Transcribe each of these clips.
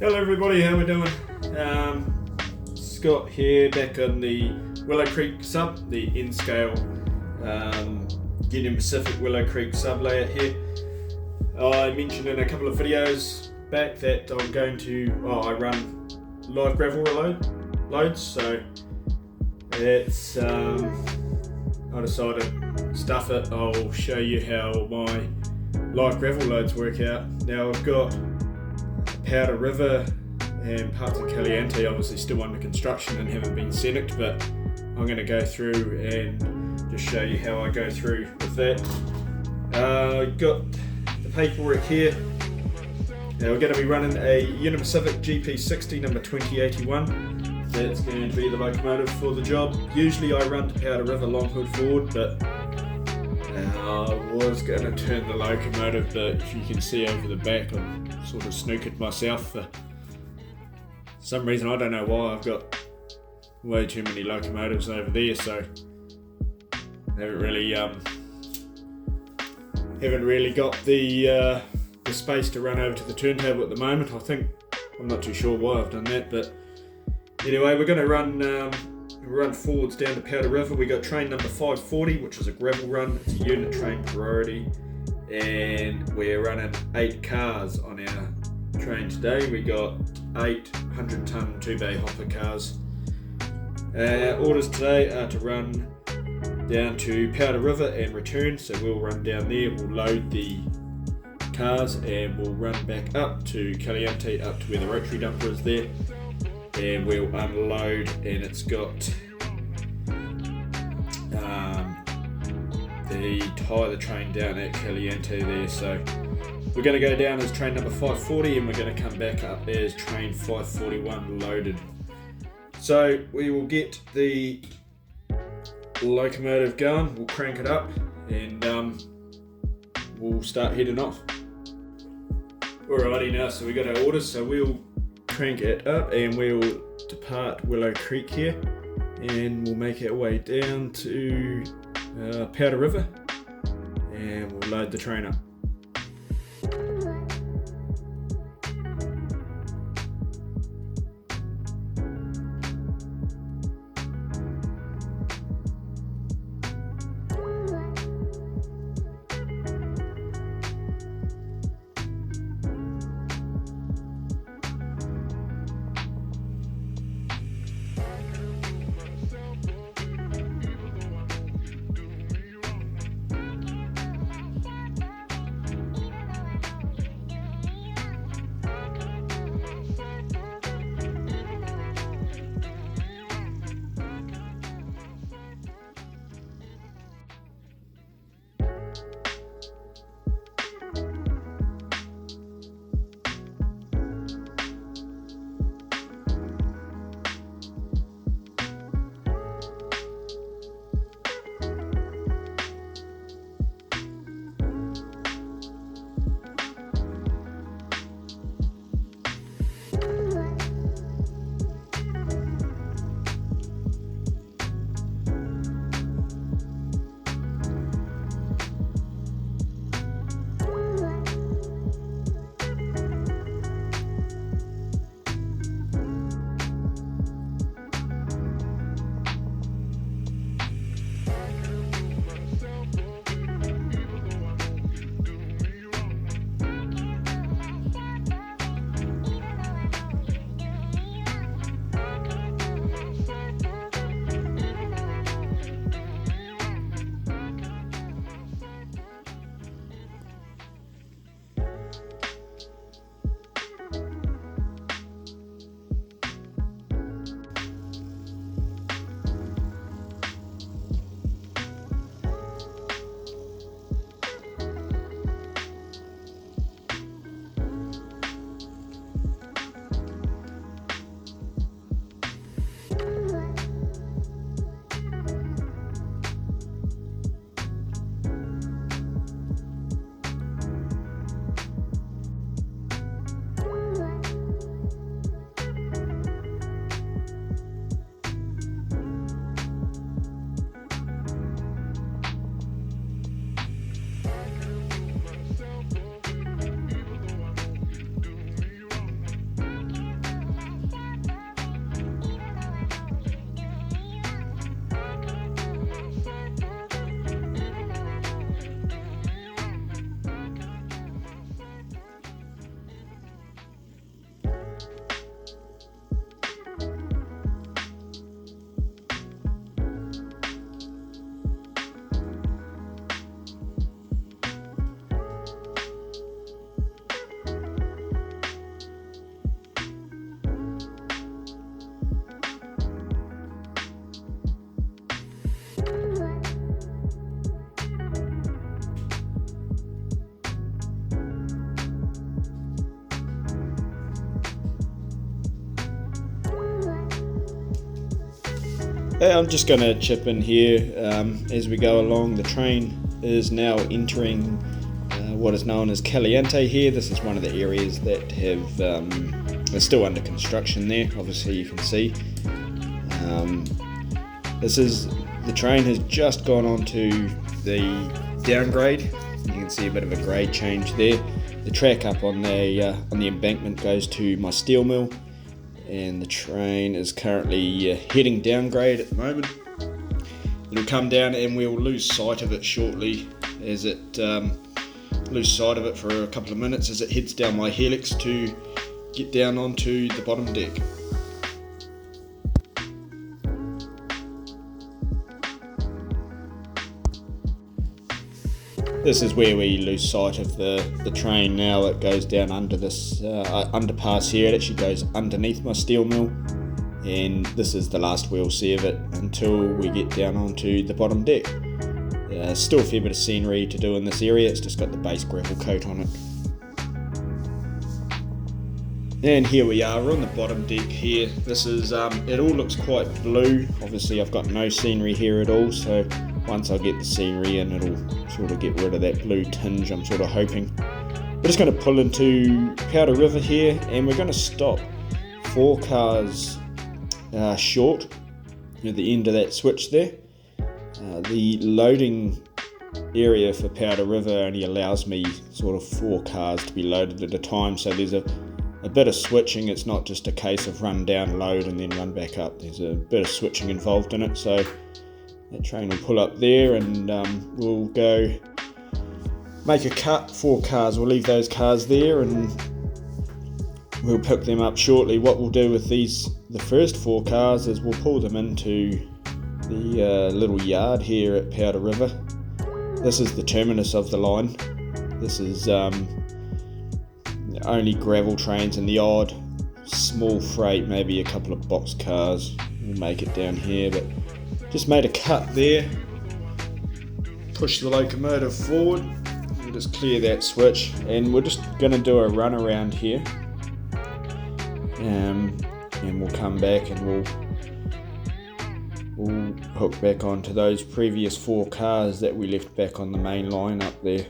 Hello everybody, how we doing? Scott here, back on the Willow Creek sub, the N-scale Union Pacific Willow Creek sub layout here. I mentioned in a couple of videos back that I'm going to, I run live gravel loads, so it's, I decided to stuff it. I'll show you how my live gravel loads work out. Now I've got Powder River and parts of Caliente obviously still under construction and haven't been scenicked, but I'm going to go through and just show you how I go through with that. Got the paperwork here. Now we're going to be running a Union Pacific GP60 number 2081. That's going to be the locomotive for the job. Usually I run to Powder River long hood forward, but I was going to turn the locomotive, but if you can see over the back, I'm sort of snookered myself for some reason. I don't know why. I've got way too many locomotives over there, so haven't really got the space to run over to the turntable at the moment. I'm not too sure why I've done that, but anyway, we're going to run forwards down to Powder River. We got train number 540, which is a gravel run. It's a unit train priority, and we're running 8 cars on our train today. We got 8 100-ton 2-bay hopper cars. Orders today are to run down to Powder River and return, so we'll run down there, we'll load the cars, and we'll run back up to Caliente, up to where the Rotary dumper is there, and we'll unload, and it's got tie the train down at Caliente there. So we're going to go down as train number 540 and we're going to come back up as train 541 loaded. So we will get the locomotive going, we'll crank it up, and we'll start heading off. Alrighty, now so we got our orders, so we'll crank it up and we'll depart Willow Creek here, and we'll make our way down to Powder River, and we'll load the train up. I'm just going to chip in here as we go along. The train is now entering what is known as Caliente here. This is one of the areas that are still under construction there, obviously you can see. The train has just gone on to the downgrade. You can see a bit of a grade change there. The track up on the embankment goes to my steel mill, and the train is currently heading downgrade at the moment. It'll come down and we'll lose sight of it shortly, as it lose sight of it for a couple of minutes as it heads down my helix to get down onto the bottom deck. This is where we lose sight of the train now. It goes down under this underpass here. It actually goes underneath my steel mill, and this is the last we'll see of it until we get down onto the bottom deck. Still a fair bit of scenery to do in this area. It's just got the base gravel coat on it. And here we are, we're on the bottom deck here. This is, it all looks quite blue. Obviously I've got no scenery here at all, so once I get the scenery in, it'll sort of get rid of that blue tinge, I'm sort of hoping. We're just going to pull into Powder River here, and we're going to stop 4 cars short at the end of that switch there. The loading area for Powder River only allows me sort of 4 cars to be loaded at a time, so there's a bit of switching. It's not just a case of run down, load and then run back up. There's a bit of switching involved in it, so that train will pull up there, and we'll go make a cut. 4 cars, we'll leave those cars there and we'll pick them up shortly. What we'll do with the first 4 cars is we'll pull them into the little yard here at Powder River. This is the terminus of the line. This is only gravel trains, and the odd small freight, maybe a couple of box cars will make it down here. But just made a cut there, push the locomotive forward and just clear that switch, and we're just going to do a run around here, and we'll come back and we'll hook back onto those previous 4 cars that we left back on the main line up there.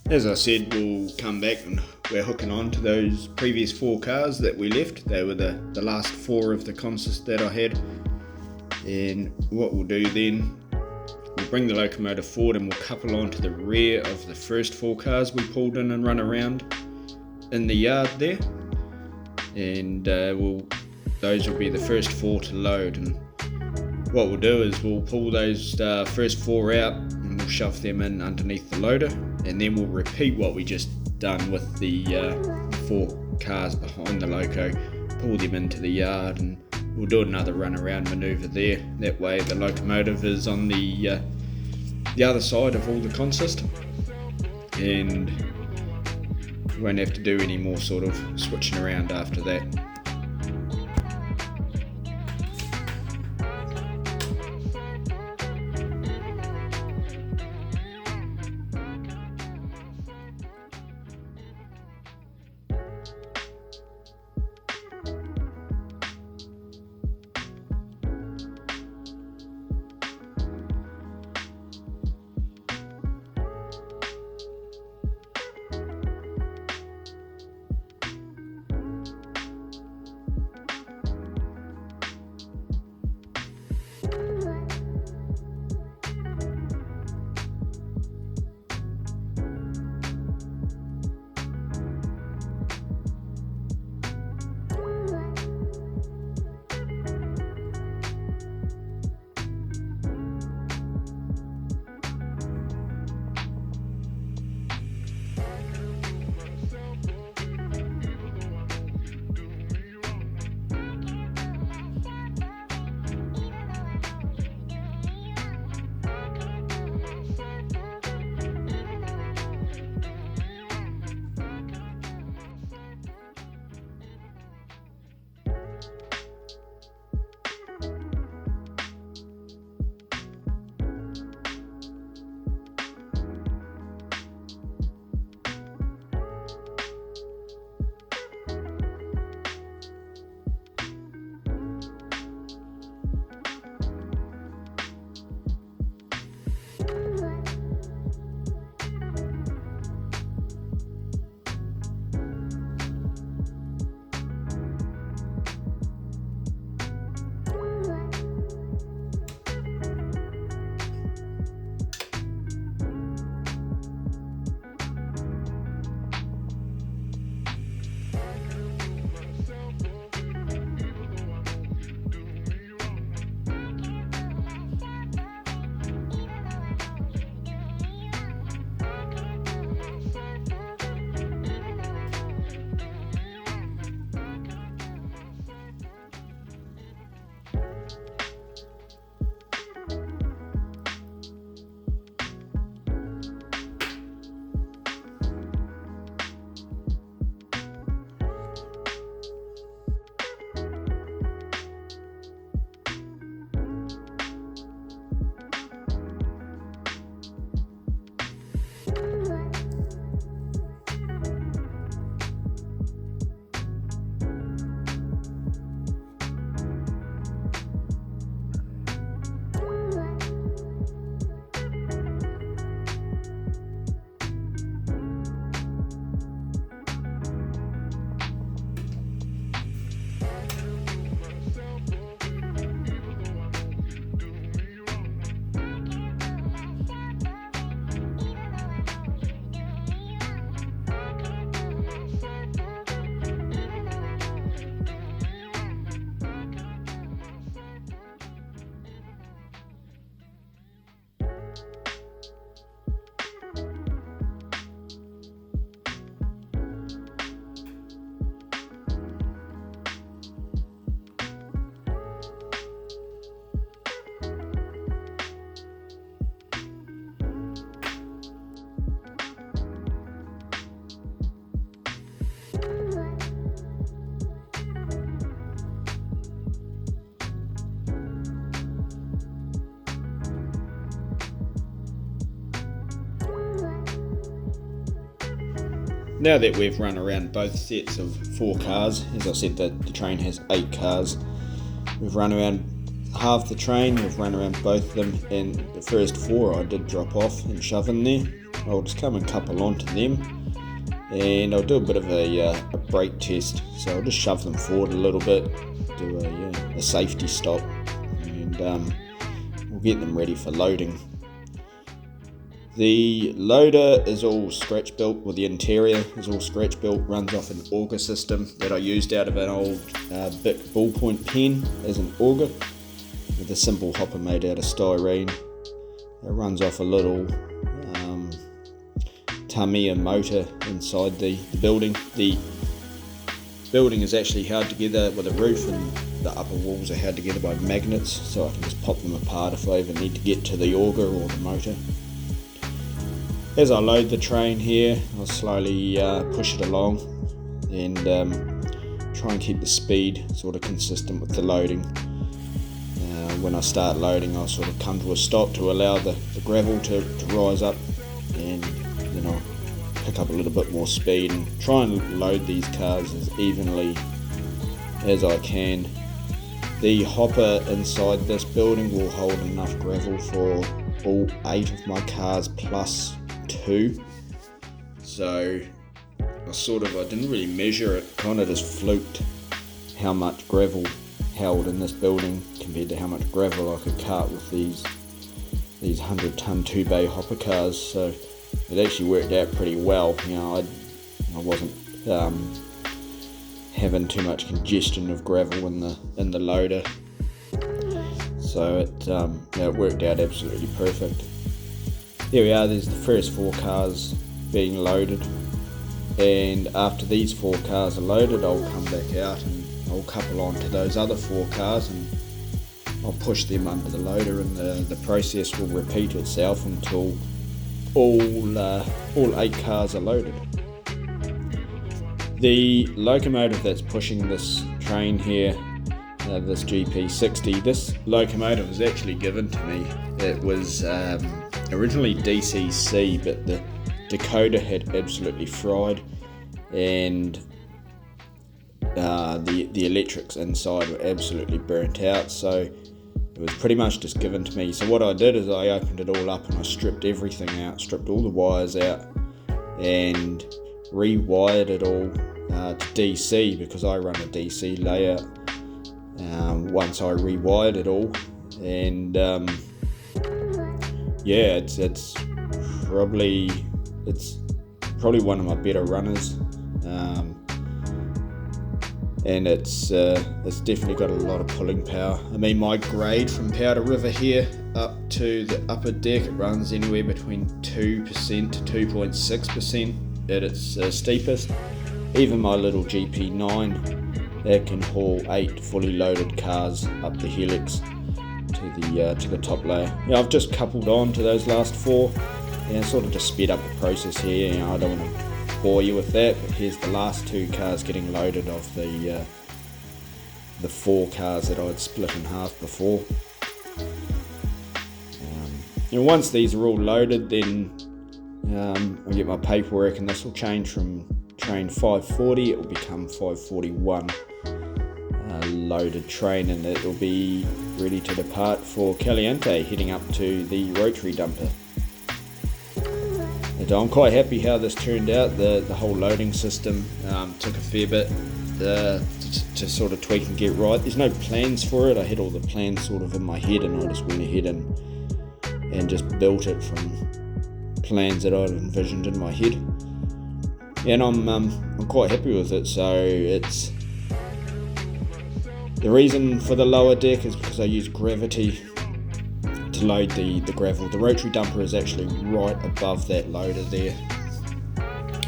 As I said, we'll come back and we're hooking on to those previous 4 cars that we left. They were the last 4 of the consist that I had. And what we'll do then, we'll bring the locomotive forward and we'll couple onto the rear of the first 4 cars we pulled in and run around in the yard there. And those will be the first 4 to load. And what we'll do is we'll pull those first 4 out and we'll shove them in underneath the loader, and then we'll repeat what we just done with the 4 cars behind the loco, pull them into the yard, and we'll do another run around manoeuvre there. That way the locomotive is on the other side of all the consist, and we won't have to do any more sort of switching around after that. now that we've run around both sets of 4 cars, as I said, the train has 8 cars, we've run around half the train, we've run around both of them, and the first 4 I did drop off and shove in there. I'll just come and couple onto them, and I'll do a bit of a brake test. So I'll just shove them forward a little bit, do a safety stop, and we'll get them ready for loading. The loader is all scratch built, or the interior is all scratch built, runs off an auger system that I used out of an old Bic ballpoint pen as an auger, with a simple hopper made out of styrene. It runs off a little Tamiya motor inside the building. The building is actually held together with a roof, and the upper walls are held together by magnets, so I can just pop them apart if I ever need to get to the auger or the motor. As I load the train here, I'll slowly push it along and try and keep the speed sort of consistent with the loading. When I start loading, I'll sort of come to a stop to allow the gravel to rise up, and then I'll pick up a little bit more speed and try and load these cars as evenly as I can. The hopper inside this building will hold enough gravel for all 8 of my cars plus 2. So I didn't really measure it, kind of just fluked how much gravel held in this building compared to how much gravel I could cart with these 100-ton 2-bay hopper cars. So it actually worked out pretty well. I wasn't having too much congestion of gravel in the loader, so it worked out absolutely perfect. There we are. There's the first 4 cars being loaded, and after these 4 cars are loaded, I'll come back out and I'll couple on to those other 4 cars, and I'll push them under the loader, and the process will repeat itself until all 8 cars are loaded. The locomotive that's pushing this train here, this GP60, this locomotive was actually given to me. It was originally DCC, but the decoder had absolutely fried, and the electrics inside were absolutely burnt out, so it was pretty much just given to me. So what I did is I opened it all up and I stripped everything out, stripped all the wires out, and rewired it all to DC, because I run a DC layout. Once I rewired it all, and it's probably one of my better runners, and it's definitely got a lot of pulling power. I mean, my grade from Powder River here up to the upper deck, it runs anywhere between 2% to 2.6% at its steepest. Even my little GP9, that can haul 8 fully loaded cars up the helix to the top layer. I've just coupled on to those last 4, and sort of just sped up the process here. I don't want to bore you with that, but here's the last 2 cars getting loaded of the 4 cars that I'd split in half before. Once these are all loaded, then I'll get my paperwork, and this will change from train 540, it will become 541 loaded train, and it will be ready to depart for Caliente, heading up to the Rotary dumper. And I'm quite happy how this turned out. The whole loading system took a fair bit to sort of tweak and get right. There's no plans for it. I had all the plans sort of in my head, and I just went ahead and just built it from plans that I'd envisioned in my head. And I'm quite happy with it. So it's the reason for the lower deck is because I use gravity to load the gravel. The rotary dumper is actually right above that loader there.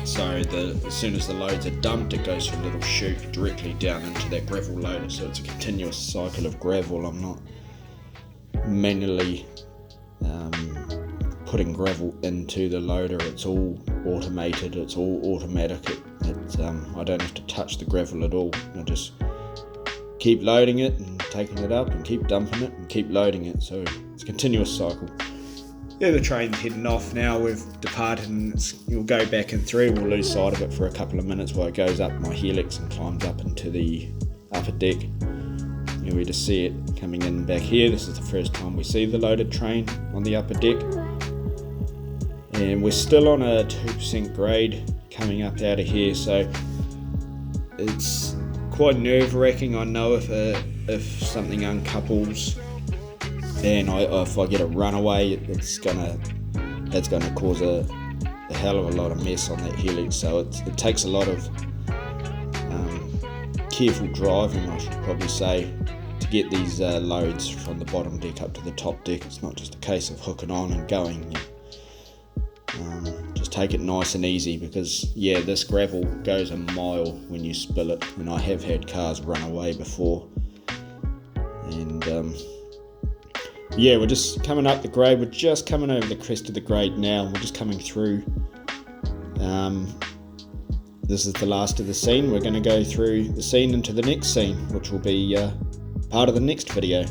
So as soon as the loads are dumped, it goes through a little chute directly down into that gravel loader. So it's a continuous cycle of gravel. I'm not manually putting gravel into the loader. It's all automated. It's all automatic. I don't have to touch the gravel at all. I just keep loading it and taking it up, and keep dumping it and keep loading it. So it's a continuous cycle. yeah, the train's heading off now. We've departed, and you'll go back and through. We'll lose sight of it for a couple of minutes while it goes up my helix and climbs up into the upper deck. We just see it coming in back here. This is the first time we see the loaded train on the upper deck, and we're still on a 2% grade coming up out of here, so it's quite nerve-wracking. I know if something uncouples and if I get a runaway, that's gonna cause a hell of a lot of mess on that helix. So it takes a lot of careful driving, I should probably say, to get these loads from the bottom deck up to the top deck. It's not just a case of hooking on and going. Just take it nice and easy, because yeah, this gravel goes a mile when you spill it, and I have had cars run away before. And yeah, we're just coming up the grade. We're just coming over the crest of the grade now. We're just coming through. This is the last of the scene. We're going to go through the scene into the next scene, which will be part of the next video.